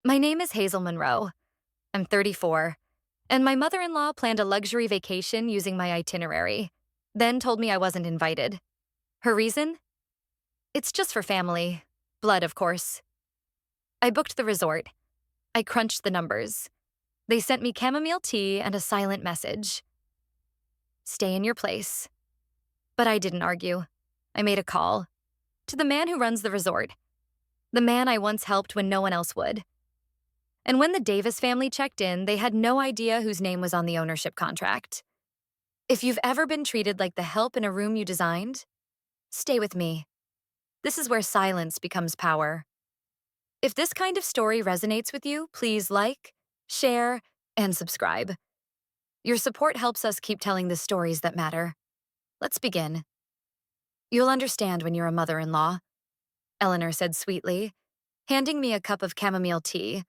My name is Hazel Monroe. I'm 34, and my mother-in-law planned a luxury vacation using my itinerary, then told me I wasn't invited. Her reason? It's just for family. Blood, of course. I booked the resort. I crunched the numbers. They sent me chamomile tea and a silent message. Stay in your place. But I didn't argue. I made a call. To the man who runs the resort. The man I once helped when no one else would. And when the Davis family checked in, they had no idea whose name was on the ownership contract. If you've ever been treated like the help in a room you designed, stay with me. This is where silence becomes power. If this kind of story resonates with you, please like, share, and subscribe. Your support helps us keep telling the stories that matter. Let's begin. You'll understand when you're a mother-in-law, Eleanor said sweetly, handing me a cup of chamomile tea,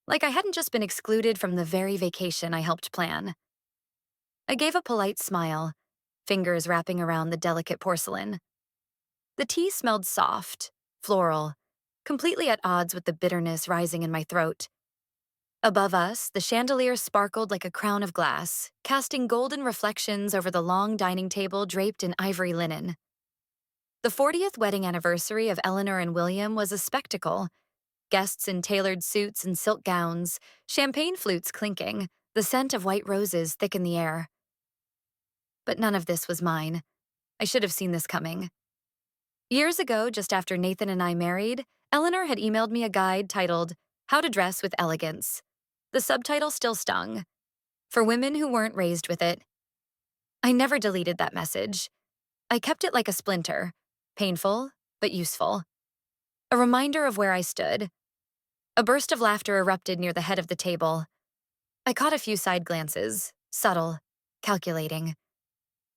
like I hadn't just been excluded from the very vacation I helped plan. I gave a polite smile, fingers wrapping around the delicate porcelain. The tea smelled soft, floral, completely at odds with the bitterness rising in my throat. Above us, the chandelier sparkled like a crown of glass, casting golden reflections over the long dining table draped in ivory linen. The 40th wedding anniversary of Eleanor and William was a spectacle. Guests in tailored suits and silk gowns, champagne flutes clinking, the scent of white roses thick in the air. But none of this was mine. I should have seen this coming. Years ago, just after Nathan and I married, Eleanor had emailed me a guide titled, How to Dress with Elegance. The subtitle still stung. For women who weren't raised with it. I never deleted that message. I kept it like a splinter, painful, but useful. A reminder of where I stood. A burst of laughter erupted near the head of the table. I caught a few side glances, subtle, calculating.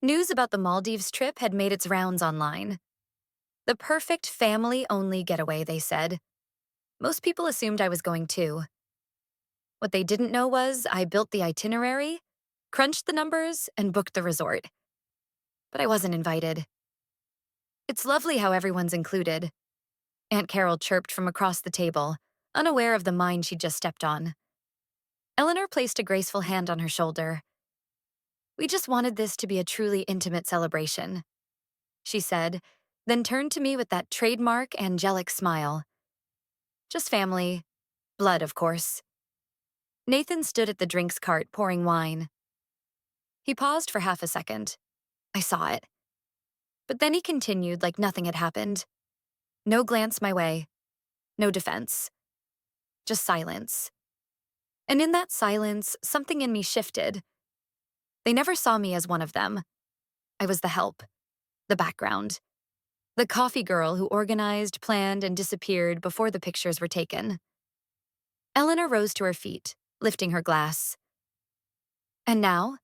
News about the Maldives trip had made its rounds online. The perfect family-only getaway, they said. Most people assumed I was going too. What they didn't know was I built the itinerary, crunched the numbers, and booked the resort. But I wasn't invited. It's lovely how everyone's included. Aunt Carol chirped from across the table, unaware of the mine she'd just stepped on. Eleanor placed a graceful hand on her shoulder. We just wanted this to be a truly intimate celebration, she said, then turned to me with that trademark angelic smile. Just family. Blood, of course. Nathan stood at the drinks cart pouring wine. He paused for half a second. I saw it. But then he continued like nothing had happened. No glance my way. No defense. Just silence. And in that silence, something in me shifted. They never saw me as one of them. I was the help, the background, the coffee girl who organized, planned, and disappeared before the pictures were taken. Eleanor rose to her feet, lifting her glass. And now,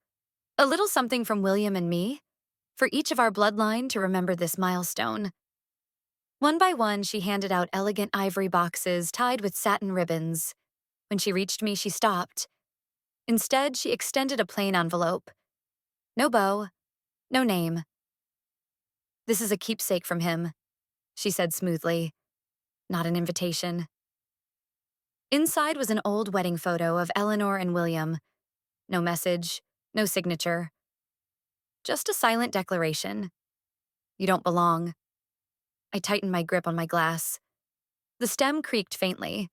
a little something from William and me, for each of our bloodline to remember this milestone. One by one, she handed out elegant ivory boxes tied with satin ribbons. When she reached me, she stopped. Instead, she extended a plain envelope. No bow, no name. This is a keepsake from him, she said smoothly. Not an invitation. Inside was an old wedding photo of Eleanor and William. No message, no signature. Just a silent declaration. You don't belong. I tightened my grip on my glass. The stem creaked faintly.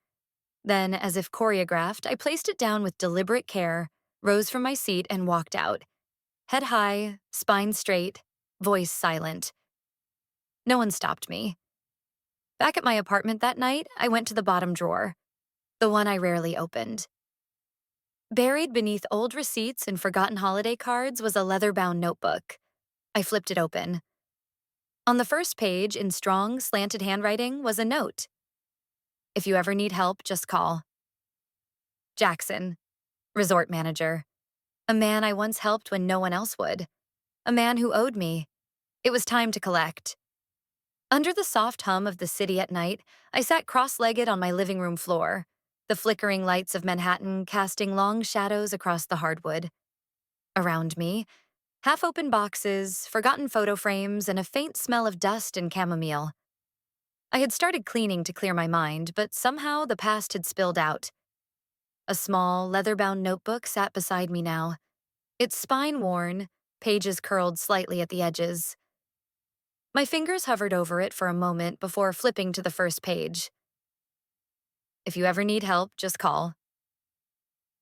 Then, as if choreographed, I placed it down with deliberate care, rose from my seat, and walked out. Head high, spine straight, voice silent. No one stopped me. Back at my apartment that night, I went to the bottom drawer, the one I rarely opened. Buried beneath old receipts and forgotten holiday cards was a leather-bound notebook. I flipped it open. On the first page, in strong, slanted handwriting, was a note. If you ever need help, just call. Jackson, resort manager. A man I once helped when no one else would. A man who owed me. It was time to collect. Under the soft hum of the city at night, I sat cross-legged on my living room floor, the flickering lights of Manhattan casting long shadows across the hardwood. Around me, half-open boxes, forgotten photo frames, and a faint smell of dust and chamomile. I had started cleaning to clear my mind, but somehow the past had spilled out. A small, leather-bound notebook sat beside me now, its spine worn, pages curled slightly at the edges. My fingers hovered over it for a moment before flipping to the first page. If you ever need help, just call.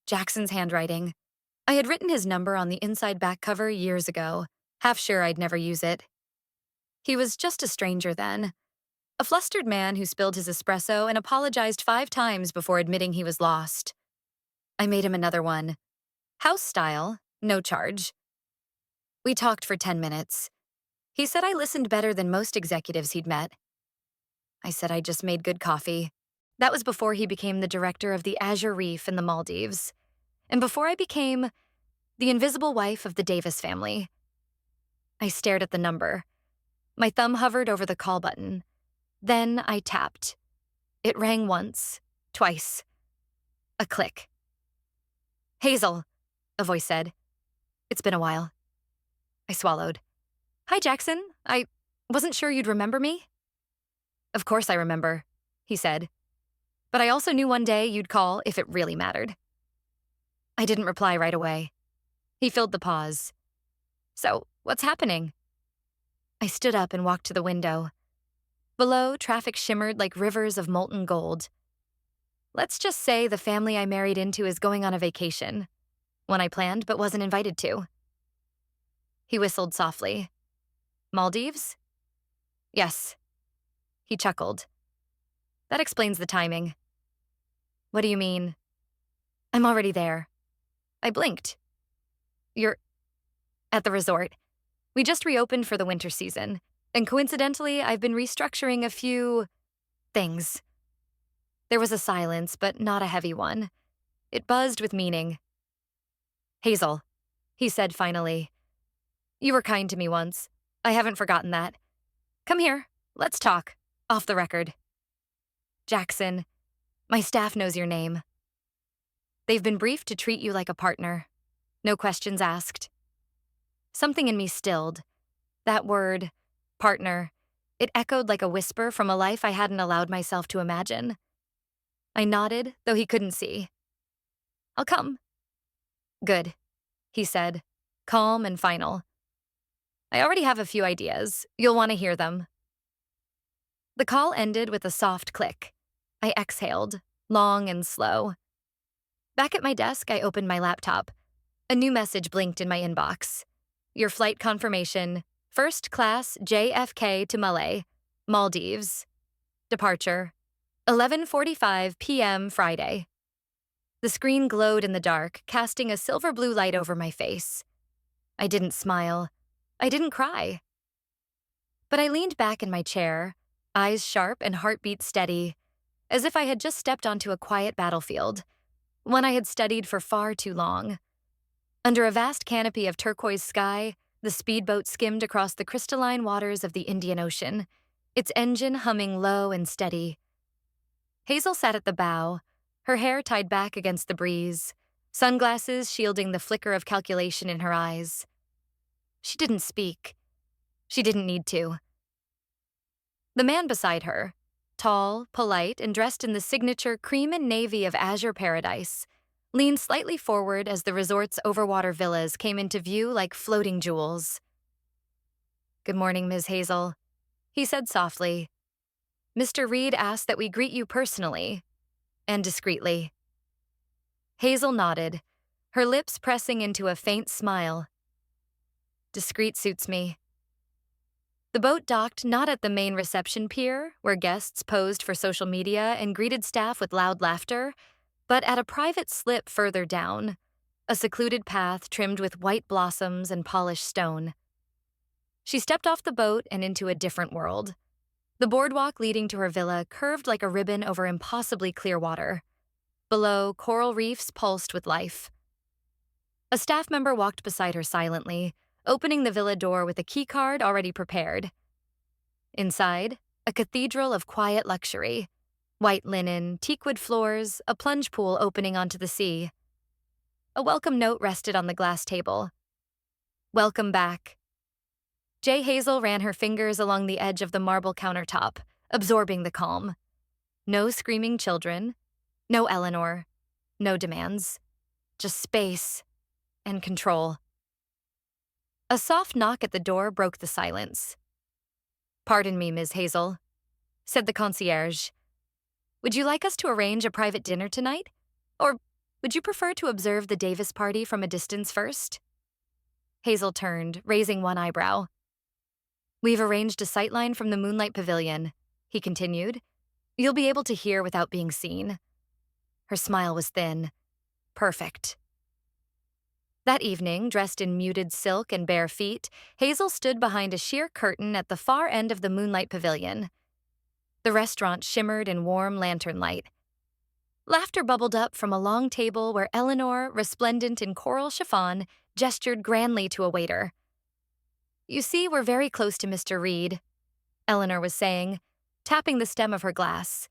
Jackson's handwriting. I had written his number on the inside back cover years ago, half sure I'd never use it. He was just a stranger then, a flustered man who spilled his espresso and apologized 5 times before admitting he was lost. I made him another one. House style, no charge. We talked for 10 minutes. He said I listened better than most executives he'd met. I said I just made good coffee. That was before he became the director of the Azure Reef in the Maldives, and before I became the invisible wife of the Davis family. I stared at the number. My thumb hovered over the call button. Then I tapped. It rang once, twice. A click. Hazel, a voice said. It's been a while. I swallowed. Hi, Jackson. I wasn't sure you'd remember me. Of course I remember, he said. But I also knew one day you'd call if it really mattered. I didn't reply right away. He filled the pause. So, what's happening? I stood up and walked to the window. Below, traffic shimmered like rivers of molten gold. Let's just say the family I married into is going on a vacation. One I planned but wasn't invited to. He whistled softly. Maldives? Yes. He chuckled. That explains the timing. What do you mean? I'm already there. I blinked. You're at the resort. We just reopened for the winter season, and coincidentally, I've been restructuring a few things. There was a silence, but not a heavy one. It buzzed with meaning. Hazel, he said finally. You were kind to me once. I haven't forgotten that. Come here, let's talk, off the record. Jackson, my staff knows your name. They've been briefed to treat you like a partner. No questions asked. Something in me stilled. That word, partner, it echoed like a whisper from a life I hadn't allowed myself to imagine. I nodded, though he couldn't see. I'll come. Good, he said, calm and final. I already have a few ideas. You'll want to hear them. The call ended with a soft click. I exhaled, long and slow. Back at my desk, I opened my laptop. A new message blinked in my inbox. Your flight confirmation, first class JFK to Malé, Maldives. Departure, 11:45 p.m. Friday. The screen glowed in the dark, casting a silver-blue light over my face. I didn't smile. I didn't cry. But I leaned back in my chair, eyes sharp and heartbeat steady, as if I had just stepped onto a quiet battlefield, one I had studied for far too long. Under a vast canopy of turquoise sky, the speedboat skimmed across the crystalline waters of the Indian Ocean, its engine humming low and steady. Hazel sat at the bow, her hair tied back against the breeze, sunglasses shielding the flicker of calculation in her eyes. She didn't speak. She didn't need to. The man beside her, tall, polite, and dressed in the signature cream and navy of Azure Paradise, leaned slightly forward as the resort's overwater villas came into view like floating jewels. Good morning, Ms. Hazel, he said softly. Mr. Reed asked that we greet you personally and discreetly. Hazel nodded, her lips pressing into a faint smile. Discreet suits me. The boat docked not at the main reception pier, where guests posed for social media and greeted staff with loud laughter, but at a private slip further down, a secluded path trimmed with white blossoms and polished stone. She stepped off the boat and into a different world. The boardwalk leading to her villa curved like a ribbon over impossibly clear water. Below, coral reefs pulsed with life. A staff member walked beside her silently, opening the villa door with a keycard already prepared. Inside, a cathedral of quiet luxury. White linen, teakwood floors, a plunge pool opening onto the sea. A welcome note rested on the glass table. Welcome back. J. Hazel ran her fingers along the edge of the marble countertop, absorbing the calm. No screaming children, no Eleanor, no demands, just space and control. A soft knock at the door broke the silence. "Pardon me, Ms. Hazel," said the concierge. "Would you like us to arrange a private dinner tonight? Or would you prefer to observe the Davis party from a distance first?" Hazel turned, raising one eyebrow. "We've arranged a sightline from the Moonlight Pavilion," he continued. "You'll be able to hear without being seen." Her smile was thin. Perfect. That evening, dressed in muted silk and bare feet, Hazel stood behind a sheer curtain at the far end of the Moonlight Pavilion. The restaurant shimmered in warm lantern light. Laughter bubbled up from a long table where Eleanor, resplendent in coral chiffon, gestured grandly to a waiter. "You see, we're very close to Mr. Reed," Eleanor was saying, tapping the stem of her glass.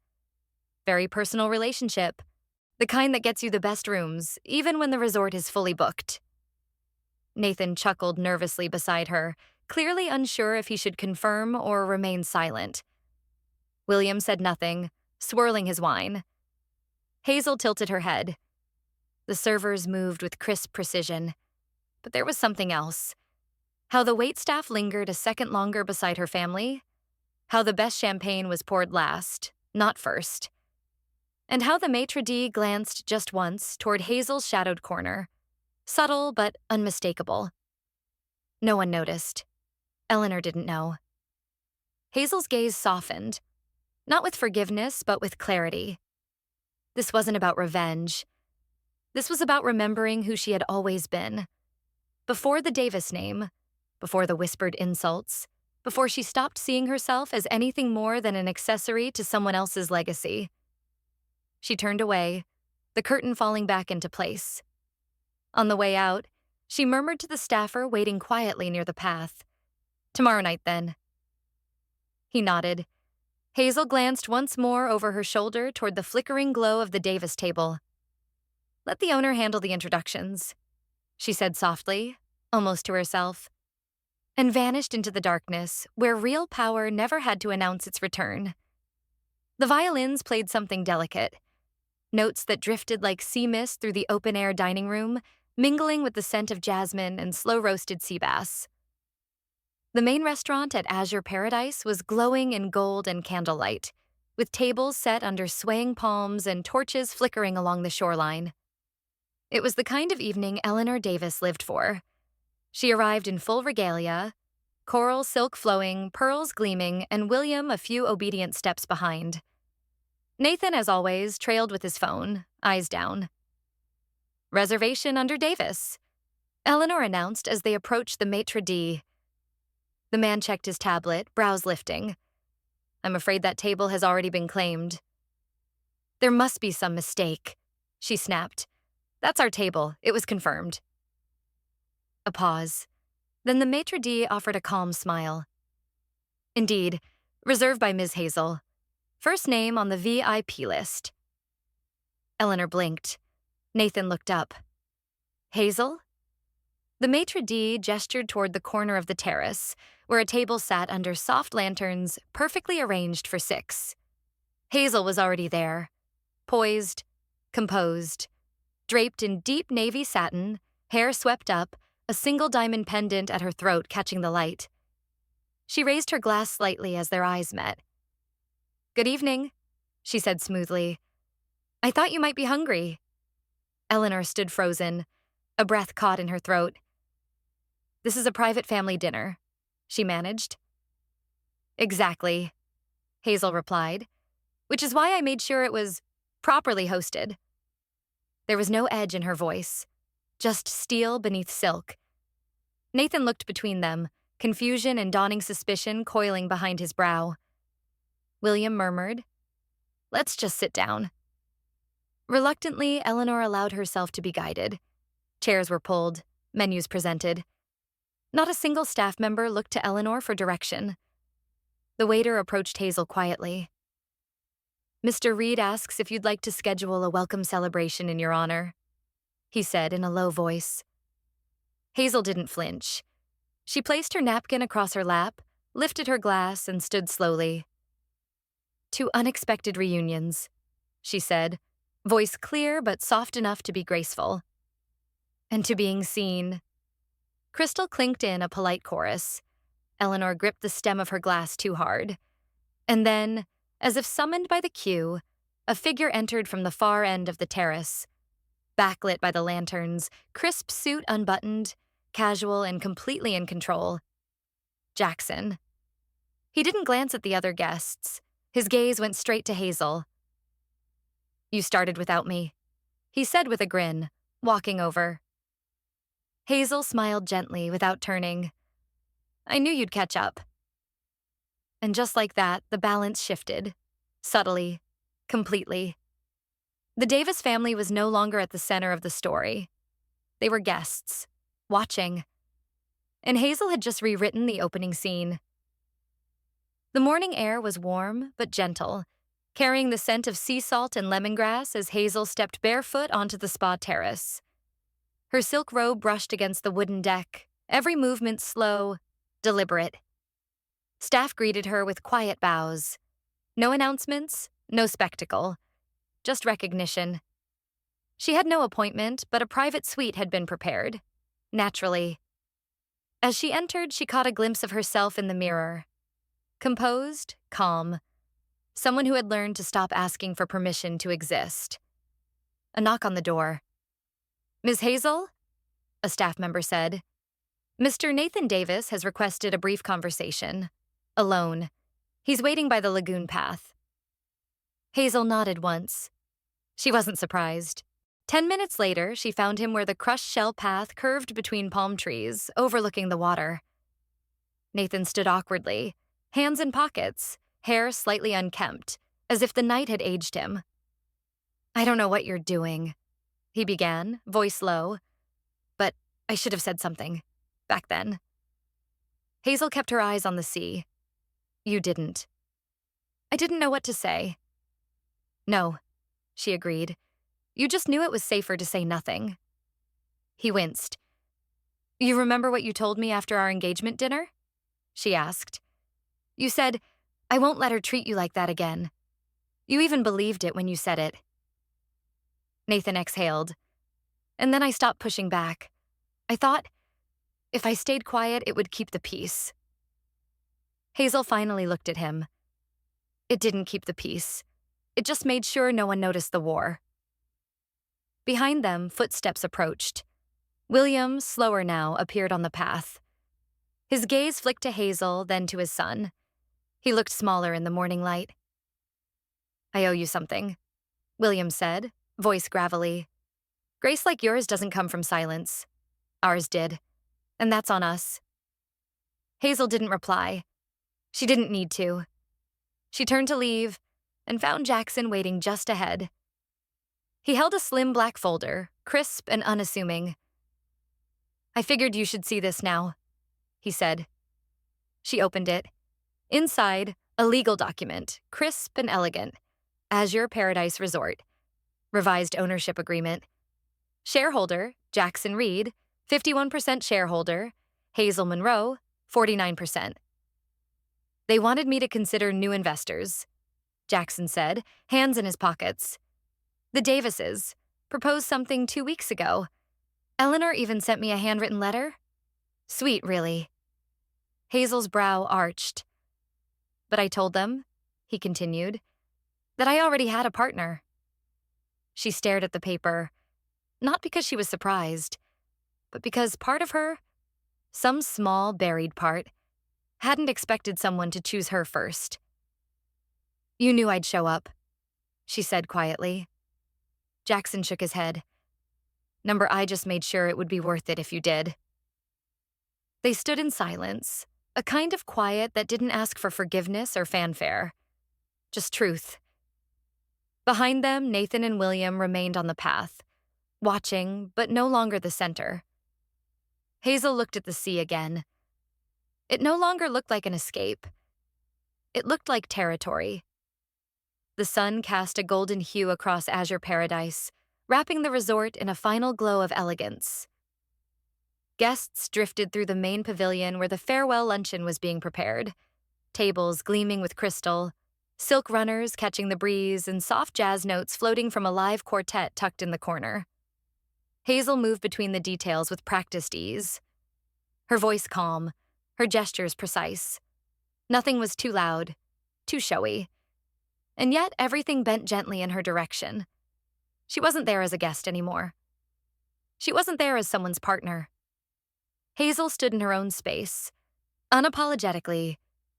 "Very personal relationship. The kind that gets you the best rooms, even when the resort is fully booked." Nathan chuckled nervously beside her, clearly unsure if he should confirm or remain silent. William said nothing, swirling his wine. Hazel tilted her head. The servers moved with crisp precision. But there was something else. How the waitstaff lingered a second longer beside her family. How the best champagne was poured last, not first. And how the maitre d' glanced just once toward Hazel's shadowed corner. Subtle but unmistakable. No one noticed. Eleanor didn't know. Hazel's gaze softened. Not with forgiveness, but with clarity. This wasn't about revenge. This was about remembering who she had always been. Before the Davis name, before the whispered insults, before she stopped seeing herself as anything more than an accessory to someone else's legacy. She turned away, the curtain falling back into place. On the way out, she murmured to the staffer waiting quietly near the path. "Tomorrow night, then." He nodded. Hazel glanced once more over her shoulder toward the flickering glow of the Davis table. "Let the owner handle the introductions," she said softly, almost to herself, and vanished into the darkness where real power never had to announce its return. The violins played something delicate, notes that drifted like sea mist through the open-air dining room, mingling with the scent of jasmine and slow-roasted sea bass. The main restaurant at Azure Paradise was glowing in gold and candlelight, with tables set under swaying palms and torches flickering along the shoreline. It was the kind of evening Eleanor Davis lived for. She arrived in full regalia, coral silk flowing, pearls gleaming, and William a few obedient steps behind. Nathan, as always, trailed with his phone, eyes down. "Reservation under Davis," Eleanor announced as they approached the maitre d'. The man checked his tablet, brows lifting. "I'm afraid that table has already been claimed." "There must be some mistake," she snapped. "That's our table. It was confirmed." A pause. Then the maitre d' offered a calm smile. "Indeed, reserved by Ms. Hazel. First name on the VIP list." Eleanor blinked. Nathan looked up. "Hazel?" The maitre d' gestured toward the corner of the terrace, where a table sat under soft lanterns, perfectly arranged for 6. Hazel was already there, poised, composed, draped in deep navy satin, hair swept up, a single diamond pendant at her throat catching the light. She raised her glass slightly as their eyes met. "Good evening," she said smoothly. "I thought you might be hungry." Eleanor stood frozen, a breath caught in her throat. "This is a private family dinner," she managed. "Exactly," Hazel replied, "which is why I made sure it was properly hosted." There was no edge in her voice, just steel beneath silk. Nathan looked between them, confusion and dawning suspicion coiling behind his brow. William murmured, "Let's just sit down." Reluctantly, Eleanor allowed herself to be guided. Chairs were pulled, menus presented. Not a single staff member looked to Eleanor for direction. The waiter approached Hazel quietly. "Mr. Reed asks if you'd like to schedule a welcome celebration in your honor," he said in a low voice. Hazel didn't flinch. She placed her napkin across her lap, lifted her glass, and stood slowly. To unexpected reunions, she said, voice clear but soft enough to be graceful. And to being seen. Crystal clinked in a polite chorus. Eleanor gripped the stem of her glass too hard. And then, as if summoned by the cue, a figure entered from the far end of the terrace. Backlit by the lanterns, crisp suit unbuttoned, casual and completely in control. Jackson. He didn't glance at the other guests. His gaze went straight to Hazel. "You started without me," he said with a grin, walking over. Hazel smiled gently without turning. "I knew you'd catch up." And just like that, the balance shifted. Subtly. Completely. The Davis family was no longer at the center of the story. They were guests, watching. And Hazel had just rewritten the opening scene. The morning air was warm but gentle, carrying the scent of sea salt and lemongrass as Hazel stepped barefoot onto the spa terrace. Her silk robe brushed against the wooden deck, every movement slow, deliberate. Staff greeted her with quiet bows. No announcements, no spectacle, just recognition. She had no appointment, but a private suite had been prepared. Naturally. As she entered, she caught a glimpse of herself in the mirror. Composed, calm. Someone who had learned to stop asking for permission to exist. A knock on the door. "Ms. Hazel?" a staff member said. "Mr. Nathan Davis has requested a brief conversation. Alone. He's waiting by the lagoon path." Hazel nodded once. She wasn't surprised. 10 minutes later, she found him where the crushed shell path curved between palm trees, overlooking the water. Nathan stood awkwardly, hands in pockets, hair slightly unkempt, as if the night had aged him. "I don't know what you're doing," he began, voice low. "But I should have said something. Back then." Hazel kept her eyes on the sea. "You didn't." "I didn't know what to say." "No," she agreed. "You just knew it was safer to say nothing." He winced. "You remember what you told me after our engagement dinner?" she asked. "You said, 'I won't let her treat you like that again.' You even believed it when you said it." Nathan exhaled. "And then I stopped pushing back. I thought, if I stayed quiet, it would keep the peace." Hazel finally looked at him. It didn't keep the peace. It just made sure no one noticed the war. Behind them, footsteps approached. William, slower now, appeared on the path. His gaze flicked to Hazel, then to his son. He looked smaller in the morning light. "I owe you something," William said, voice gravelly. "Grace like yours doesn't come from silence. Ours did. And that's on us." Hazel didn't reply. She didn't need to. She turned to leave and found Jackson waiting just ahead. He held a slim black folder, crisp and unassuming. "I figured you should see this now," he said. She opened it. Inside, a legal document, crisp and elegant. Azure Paradise Resort. Revised ownership agreement. Shareholder, Jackson Reed, 51% shareholder. Hazel Monroe, 49%. "They wanted me to consider new investors," Jackson said, hands in his pockets. "The Davises proposed something 2 weeks ago. Eleanor even sent me a handwritten letter. Sweet, really." Hazel's brow arched. "But I told them," he continued, "that I already had a partner." She stared at the paper, not because she was surprised, but because part of her, some small buried part, hadn't expected someone to choose her first. "You knew I'd show up," she said quietly. Jackson shook his head. I just made sure it would be worth it if you did." They stood in silence, a kind of quiet that didn't ask for forgiveness or fanfare. Just truth. Behind them, Nathan and William remained on the path, watching, but no longer the center. Hazel looked at the sea again. It no longer looked like an escape. It looked like territory. The sun cast a golden hue across Azure Paradise, wrapping the resort in a final glow of elegance. Guests drifted through the main pavilion where the farewell luncheon was being prepared, tables gleaming with crystal, silk runners catching the breeze and soft jazz notes floating from a live quartet tucked in the corner. Hazel moved between the details with practiced ease. Her voice calm, her gestures precise. Nothing was too loud, too showy. And yet everything bent gently in her direction. She wasn't there as a guest anymore. She wasn't there as someone's partner. Hazel stood in her own space, unapologetically,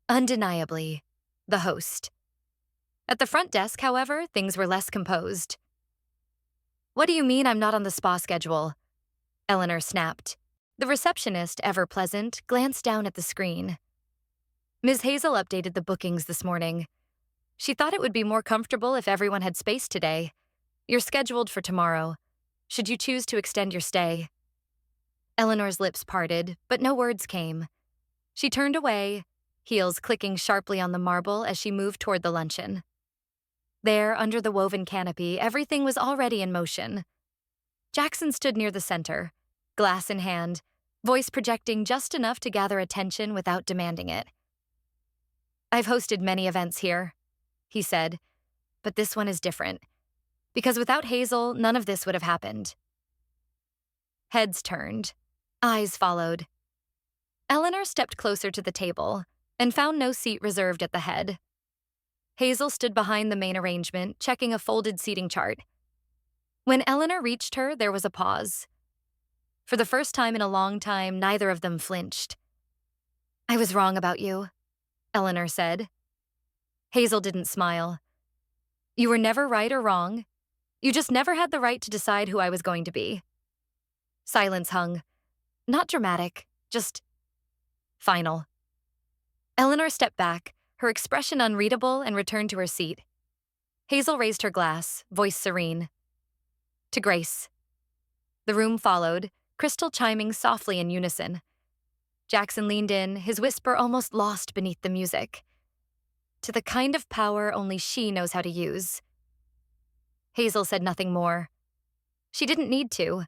undeniably, the host. At the front desk, however, things were less composed. "What do you mean I'm not on the spa schedule?" Eleanor snapped. The receptionist, ever pleasant, glanced down at the screen. Ms. Hazel updated the bookings this morning. She thought it would be more comfortable if everyone had space today. "You're scheduled for tomorrow, should you choose to extend your stay." Eleanor's lips parted, but no words came. She turned away, heels clicking sharply on the marble as she moved toward the luncheon. There, under the woven canopy, everything was already in motion. Jackson stood near the center, glass in hand, voice projecting just enough to gather attention without demanding it. "I've hosted many events here," he said, "but this one is different. Because without Hazel, none of this would have happened." Heads turned. Eyes followed. Eleanor stepped closer to the table and found no seat reserved at the head. Hazel stood behind the main arrangement, checking a folded seating chart. When Eleanor reached her, there was a pause. For the first time in a long time, neither of them flinched. "I was wrong about you," Eleanor said. Hazel didn't smile. "You were never right or wrong. You just never had the right to decide who I was going to be." Silence hung. Not dramatic, just final. Eleanor stepped back, her expression unreadable, and returned to her seat. Hazel raised her glass, voice serene. "To Grace." The room followed, crystal chiming softly in unison. Jackson leaned in, his whisper almost lost beneath the music. "To the kind of power only she knows how to use." Hazel said nothing more. She didn't need to.